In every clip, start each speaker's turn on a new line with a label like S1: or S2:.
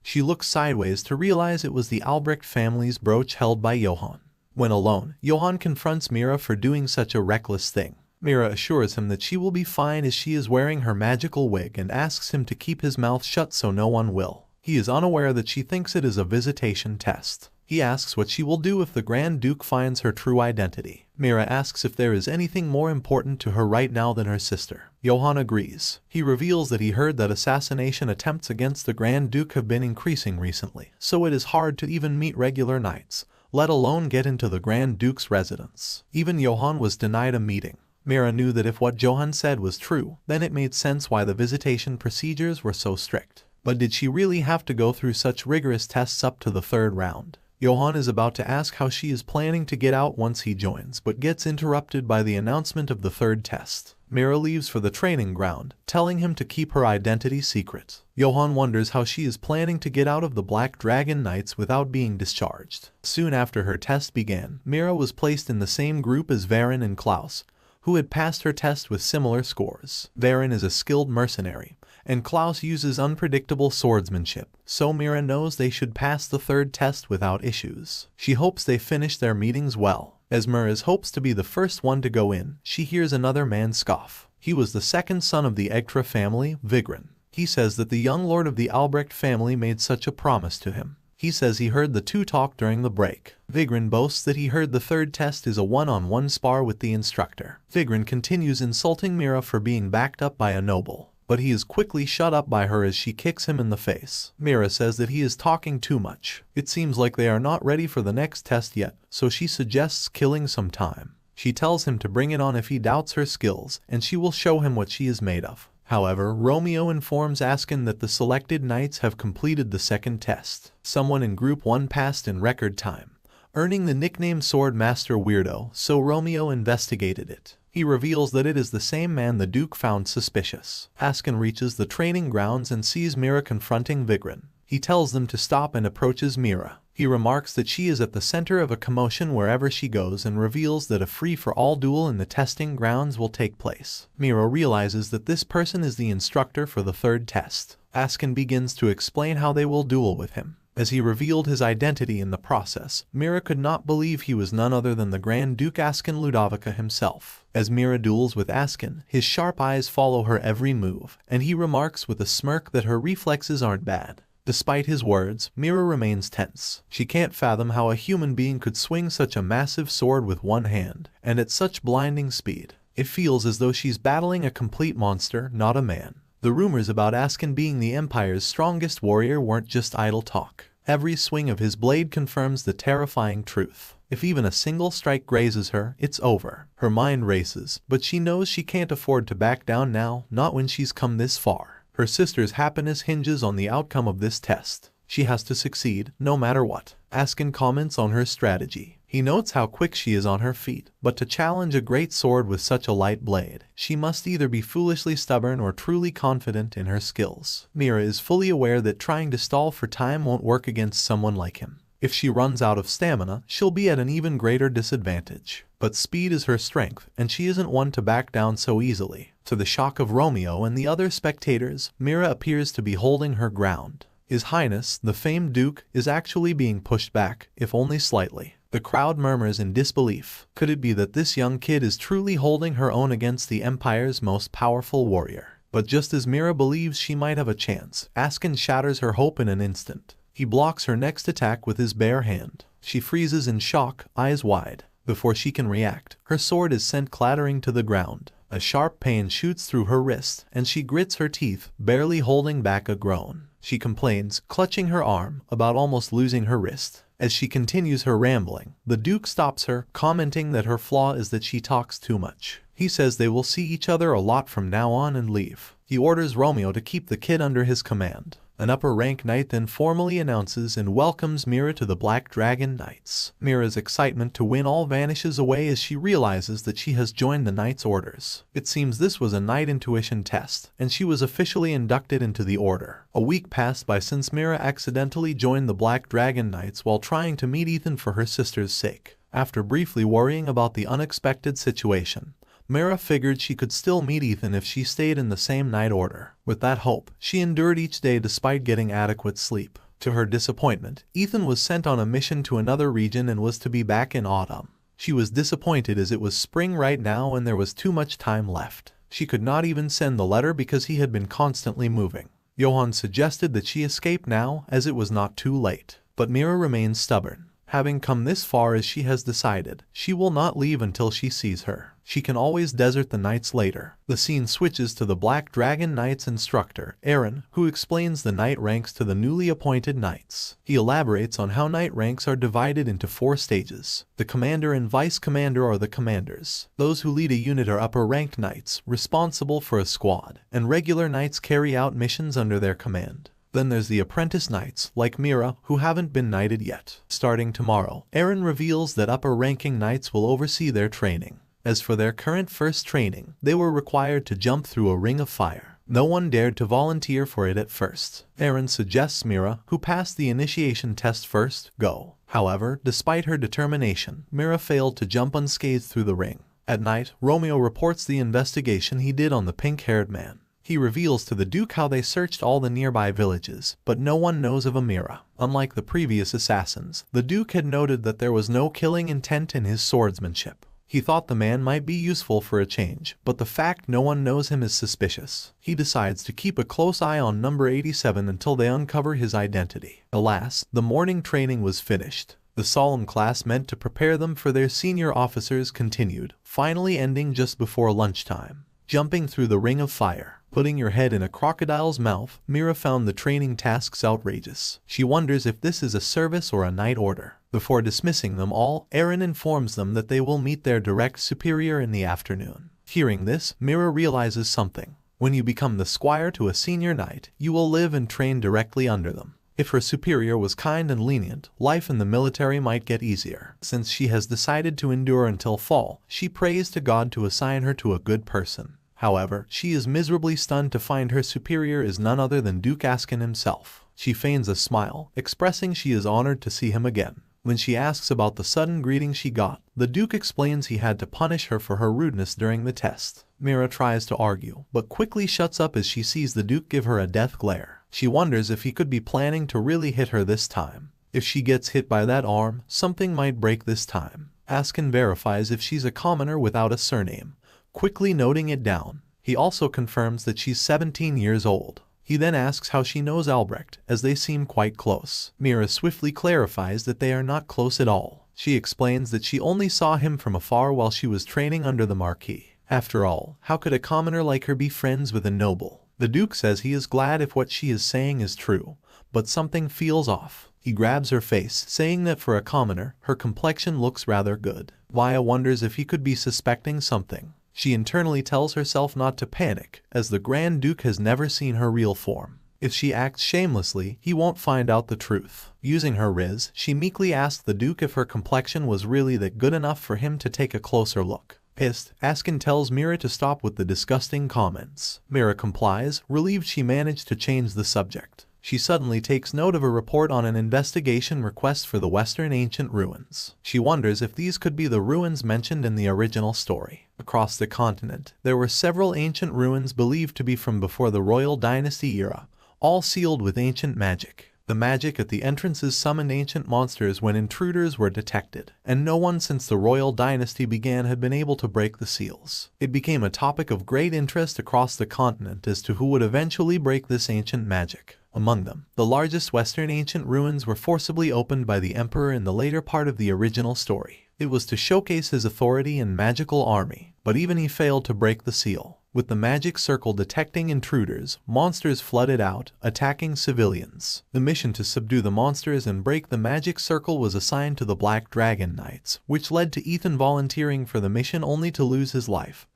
S1: She looks sideways to realize it was the Albrecht family's brooch held by Johann. When alone, Johann confronts Mira for doing such a reckless thing. Mira assures him that she will be fine as she is wearing her magical wig and asks him to keep his mouth shut so no one will. He is unaware that she thinks it is a visitation test. He asks what she will do if the Grand Duke finds her true identity. Mira asks if there is anything more important to her right now than her sister. Johann agrees. He reveals that he heard that assassination attempts against the Grand Duke have been increasing recently, so it is hard to even meet regular knights, let alone get into the Grand Duke's residence. Even Johann was denied a meeting. Mira knew that if what Johann said was true, then it made sense why the visitation procedures were so strict. But did she really have to go through such rigorous tests up to the third round? Johann is about to ask how she is planning to get out once he joins, but gets interrupted by the announcement of the third test. Mira leaves for the training ground, telling him to keep her identity secret. Johann wonders how she is planning to get out of the Black Dragon Knights without being discharged. Soon after her test began, Mira was placed in the same group as Varen and Klaus, who had passed her test with similar scores. Varen is a skilled mercenary, and Klaus uses unpredictable swordsmanship, so Mira knows they should pass the third test without issues. She hopes they finish their meetings well. As Mira hopes to be the first one to go in, she hears another man scoff. He was the second son of the Egtra family, Vigran. He says that the young lord of the Albrecht family made such a promise to him. He says he heard the two talk during the break. Vigran boasts that he heard the third test is a one-on-one spar with the instructor. Vigran continues insulting Mira for being backed up by a noble, but he is quickly shut up by her as she kicks him in the face. Mira says that he is talking too much. It seems like they are not ready for the next test yet, so she suggests killing some time. She tells him to bring it on if he doubts her skills, and she will show him what she is made of. However, Romeo informs Askin that the selected knights have completed the second test. Someone in Group 1 passed in record time, earning the nickname Sword Master Weirdo, so Romeo investigated it. He reveals that it is the same man the Duke found suspicious. Askin reaches the training grounds and sees Mira confronting Vigran. He tells them to stop and approaches Mira. He remarks that she is at the center of a commotion wherever she goes and reveals that a free-for-all duel in the testing grounds will take place. Mira realizes that this person is the instructor for the third test. Askin begins to explain how they will duel with him. As he revealed his identity in the process, Mira could not believe he was none other than the Grand Duke Askin Ludovica himself. As Mira duels with Askin, his sharp eyes follow her every move, and he remarks with a smirk that her reflexes aren't bad. Despite his words, Mira remains tense. She can't fathom how a human being could swing such a massive sword with one hand, and at such blinding speed. It feels as though she's battling a complete monster, not a man. The rumors about Askin being the Empire's strongest warrior weren't just idle talk. Every swing of his blade confirms the terrifying truth. If even a single strike grazes her, it's over. Her mind races, but she knows she can't afford to back down now, not when she's come this far. Her sister's happiness hinges on the outcome of this test. She has to succeed, no matter what. Askin comments on her strategy. He notes how quick she is on her feet, but to challenge a great sword with such a light blade, she must either be foolishly stubborn or truly confident in her skills. Mira is fully aware that trying to stall for time won't work against someone like him. If she runs out of stamina, she'll be at an even greater disadvantage. But speed is her strength, and she isn't one to back down so easily. To the shock of Romeo and the other spectators, Mira appears to be holding her ground. His Highness, the famed Duke, is actually being pushed back, if only slightly. The crowd murmurs in disbelief. Could it be that this young kid is truly holding her own against the Empire's most powerful warrior? But just as Mira believes she might have a chance, Askin shatters her hope in an instant. He blocks her next attack with his bare hand. She freezes in shock, eyes wide. Before she can react, her sword is sent clattering to the ground. A sharp pain shoots through her wrist, and she grits her teeth, barely holding back a groan. She complains, clutching her arm, about almost losing her wrist. As she continues her rambling, the Duke stops her, commenting that her flaw is that she talks too much. He says they will see each other a lot from now on and leave. He orders Romeo to keep the kid under his command. An upper-rank knight then formally announces and welcomes Mira to the Black Dragon Knights. Mira's excitement to win all vanishes away as she realizes that she has joined the Knights' Orders. It seems this was a Knight Intuition test, and she was officially inducted into the Order. A week passed by since Mira accidentally joined the Black Dragon Knights while trying to meet Ethan for her sister's sake. After briefly worrying about the unexpected situation, Mira figured she could still meet Ethan if she stayed in the same Knight Order. With that hope, she endured each day despite getting adequate sleep. To her disappointment, Ethan was sent on a mission to another region and was to be back in autumn. She was disappointed as it was spring right now and there was too much time left. She could not even send the letter because he had been constantly moving. Johan suggested that she escape now as it was not too late. But Mira remains stubborn. Having come this far as she has decided, she will not leave until she sees her. She can always desert the knights later. The scene switches to the Black Dragon Knights instructor, Aaron, who explains the knight ranks to the newly appointed knights. He elaborates on how knight ranks are divided into 4 stages. The commander and vice commander are the commanders. Those who lead a unit are upper-ranked knights, responsible for a squad, and regular knights carry out missions under their command. Then there's the apprentice knights, like Mira, who haven't been knighted yet. Starting tomorrow, Aaron reveals that upper-ranking knights will oversee their training. As for their current first training, they were required to jump through a ring of fire. No one dared to volunteer for it at first. Aaron suggests Mira, who passed the initiation test first, go. However, despite her determination, Mira failed to jump unscathed through the ring. At night, Romeo reports the investigation he did on the pink-haired man. He reveals to the Duke how they searched all the nearby villages, but no one knows of Amira. Unlike the previous assassins, the Duke had noted that there was no killing intent in his swordsmanship. He thought the man might be useful for a change, but the fact no one knows him is suspicious. He decides to keep a close eye on number 87 until they uncover his identity. Alas, the morning training was finished. The solemn class meant to prepare them for their senior officers continued, finally ending just before lunchtime. Jumping through the ring of fire. Putting your head in a crocodile's mouth, Mira found the training tasks outrageous. She wonders if this is a service or a knight order. Before dismissing them all, Aaron informs them that they will meet their direct superior in the afternoon. Hearing this, Mira realizes something. When you become the squire to a senior knight, you will live and train directly under them. If her superior was kind and lenient, life in the military might get easier. Since she has decided to endure until fall, she prays to God to assign her to a good person. However, she is miserably stunned to find her superior is none other than Duke Askin himself. She feigns a smile, expressing she is honored to see him again. When she asks about the sudden greeting she got, the Duke explains he had to punish her for her rudeness during the test. Mira tries to argue, but quickly shuts up as she sees the Duke give her a death glare. She wonders if he could be planning to really hit her this time. If she gets hit by that arm, something might break this time. Askin verifies if she's a commoner without a surname, quickly noting it down. He also confirms that she's 17 years old. He then asks how she knows Albrecht, as they seem quite close. Mira swiftly clarifies that they are not close at all. She explains that she only saw him from afar while she was training under the Marquis. After all, how could a commoner like her be friends with a noble? The Duke says he is glad if what she is saying is true, but something feels off. He grabs her face, saying that for a commoner, her complexion looks rather good. Maya wonders if he could be suspecting something. She internally tells herself not to panic, as the Grand Duke has never seen her real form. If she acts shamelessly, he won't find out the truth. Using her riz, she meekly asks the Duke if her complexion was really that good enough for him to take a closer look. Pissed, Askin tells Mira to stop with the disgusting comments. Mira complies, relieved she managed to change the subject. She suddenly takes note of a report on an investigation request for the Western ancient ruins. She wonders if these could be the ruins mentioned in the original story. Across the continent, there were several ancient ruins believed to be from before the royal dynasty era, all sealed with ancient magic. The magic at the entrances summoned ancient monsters when intruders were detected, and no one since the royal dynasty began had been able to break the seals. It became a topic of great interest across the continent as to who would eventually break this ancient magic. Among them, the largest Western ancient ruins were forcibly opened by the Emperor in the later part of the original story. It was to showcase his authority and magical army, but even he failed to break the seal. With the magic circle detecting intruders, monsters flooded out, attacking civilians. The mission to subdue the monsters and break the magic circle was assigned to the Black Dragon Knights, which led to Ethan volunteering for the mission only to lose his life.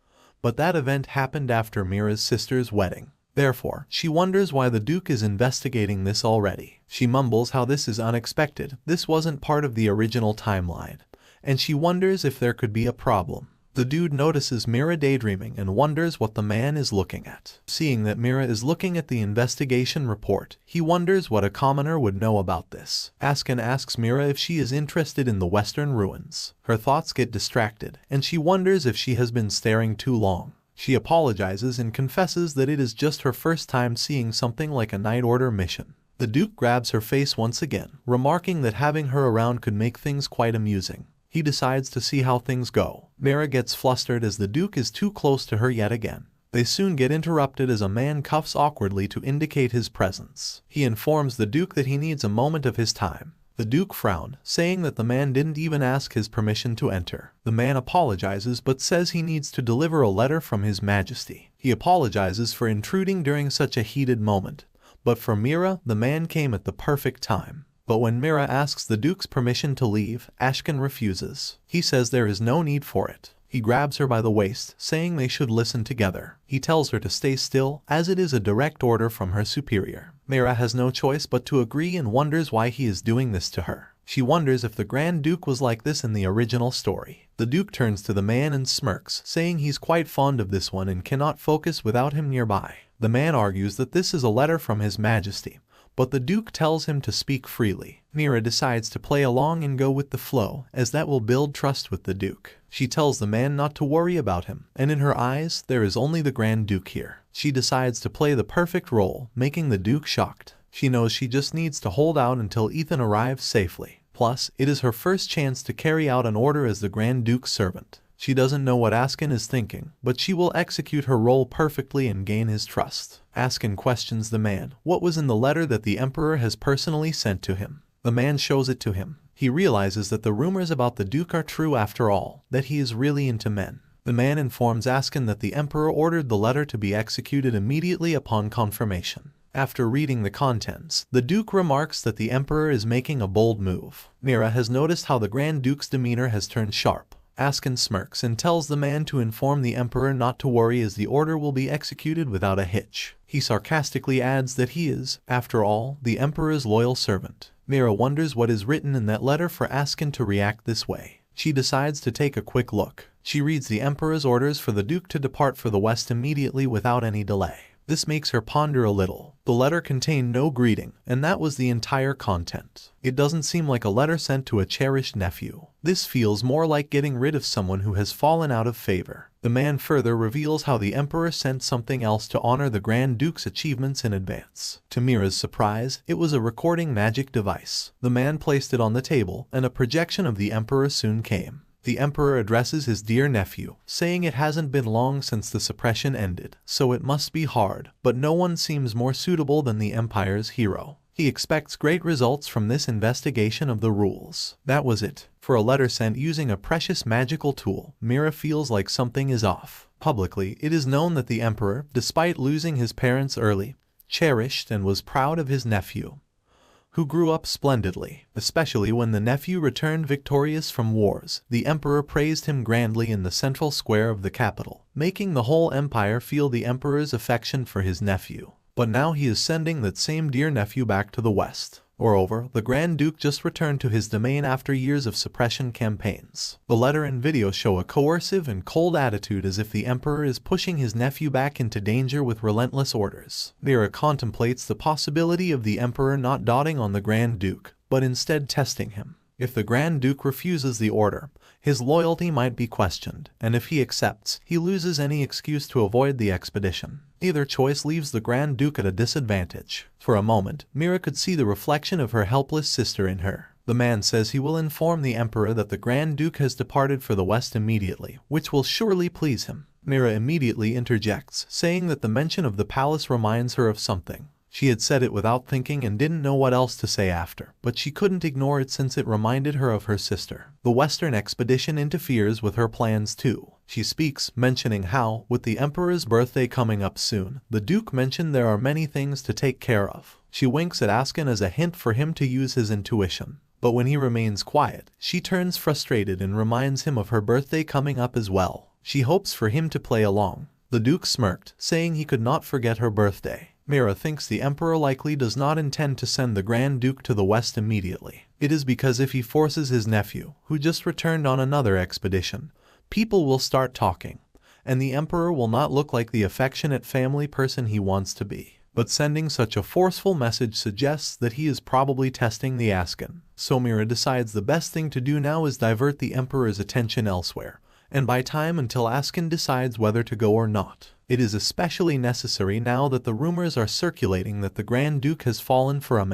S1: But that event happened after Mira's sister's wedding. Therefore, she wonders why the Duke is investigating this already. She mumbles how this is unexpected, this wasn't part of the original timeline, and she wonders if there could be a problem. The dude notices Mira daydreaming and wonders what the man is looking at. Seeing that Mira is looking at the investigation report, he wonders what a commoner would know about this. Askin asks Mira if she is interested in the Western ruins. Her thoughts get distracted, and she wonders if she has been staring too long. She apologizes and confesses that it is just her first time seeing something like a Night Order mission. The Duke grabs her face once again, remarking that having her around could make things quite amusing. He decides to see how things go. Mira gets flustered as the Duke is too close to her yet again. They soon get interrupted as a man cuffs awkwardly to indicate his presence. He informs the Duke that he needs a moment of his time. The Duke frowned, saying that the man didn't even ask his permission to enter. The man apologizes but says he needs to deliver a letter from His Majesty. He apologizes for intruding during such a heated moment. But for Mira, the man came at the perfect time. But when Mira asks the Duke's permission to leave, Ashken refuses. He says there is no need for it. He grabs her by the waist, saying they should listen together. He tells her to stay still, as it is a direct order from her superior. Mira has no choice but to agree and wonders why he is doing this to her. She wonders if the Grand Duke was like this in the original story. The Duke turns to the man and smirks, saying he's quite fond of this one and cannot focus without him nearby. The man argues that this is a letter from His Majesty, but the Duke tells him to speak freely. Mira decides to play along and go with the flow, as that will build trust with the Duke. She tells the man not to worry about him, and in her eyes, there is only the Grand Duke here. She decides to play the perfect role, making the Duke shocked. She knows she just needs to hold out until Ethan arrives safely. Plus, it is her first chance to carry out an order as the Grand Duke's servant. She doesn't know what Ashken is thinking, but she will execute her role perfectly and gain his trust. Ashken questions the man what was in the letter that the Emperor has personally sent to him. The man shows it to him. He realizes that the rumors about the Duke are true after all, that he is really into men. The man informs Ashken that the Emperor ordered the letter to be executed immediately upon confirmation. After reading the contents, the Duke remarks that the Emperor is making a bold move. Mira has noticed how the Grand Duke's demeanor has turned sharp. Ashken smirks and tells the man to inform the Emperor not to worry as the order will be executed without a hitch. He sarcastically adds that he is, after all, the Emperor's loyal servant. Mira wonders what is written in that letter for Ashken to react this way. She decides to take a quick look. She reads the Emperor's orders for the Duke to depart for the West immediately without any delay. This makes her ponder a little. The letter contained no greeting, and that was the entire content. It doesn't seem like a letter sent to a cherished nephew. This feels more like getting rid of someone who has fallen out of favor. The man further reveals how the Emperor sent something else to honor the Grand Duke's achievements in advance. To Mira's surprise, it was a recording magic device. The man placed it on the table, and a projection of the Emperor soon came. The Emperor addresses his dear nephew, saying it hasn't been long since the suppression ended, so it must be hard, but no one seems more suitable than the Empire's hero. He expects great results from this investigation of the rules. That was it. For a letter sent using a precious magical tool, Mira feels like something is off. Publicly, it is known that the Emperor, despite losing his parents early, cherished and was proud of his nephew, who grew up splendidly. Especially when the nephew returned victorious from wars, the Emperor praised him grandly in the central square of the capital, making the whole empire feel the Emperor's affection for his nephew. But now he is sending that same dear nephew back to the West. Moreover, the Grand Duke just returned to his domain after years of suppression campaigns. The letter and video show a coercive and cold attitude as if the Emperor is pushing his nephew back into danger with relentless orders. Mira contemplates the possibility of the Emperor not dotting on the Grand Duke, but instead testing him. If the Grand Duke refuses the order, his loyalty might be questioned, and if he accepts, he loses any excuse to avoid the expedition. Either choice leaves the Grand Duke at a disadvantage. For a moment, Mira could see the reflection of her helpless sister in her. The man says he will inform the Emperor that the Grand Duke has departed for the West immediately, which will surely please him. Mira immediately interjects, saying that the mention of the palace reminds her of something. She had said it without thinking and didn't know what else to say after, but she couldn't ignore it since it reminded her of her sister. The Western expedition interferes with her plans too. She speaks, mentioning how, with the Emperor's birthday coming up soon, the Duke mentioned there are many things to take care of. She winks at Ashken as a hint for him to use his intuition. But when he remains quiet, she turns frustrated and reminds him of her birthday coming up as well. She hopes for him to play along. The Duke smirked, saying he could not forget her birthday. Mira thinks the Emperor likely does not intend to send the Grand Duke to the West immediately. It is because if he forces his nephew, who just returned on another expedition, people will start talking, and the Emperor will not look like the affectionate family person he wants to be. But sending such a forceful message suggests that he is probably testing the Ashken. So Mira decides the best thing to do now is divert the Emperor's attention elsewhere, and buy time until Ashken decides whether to go or not. It is especially necessary now that the rumors are circulating that the Grand Duke has fallen for a man.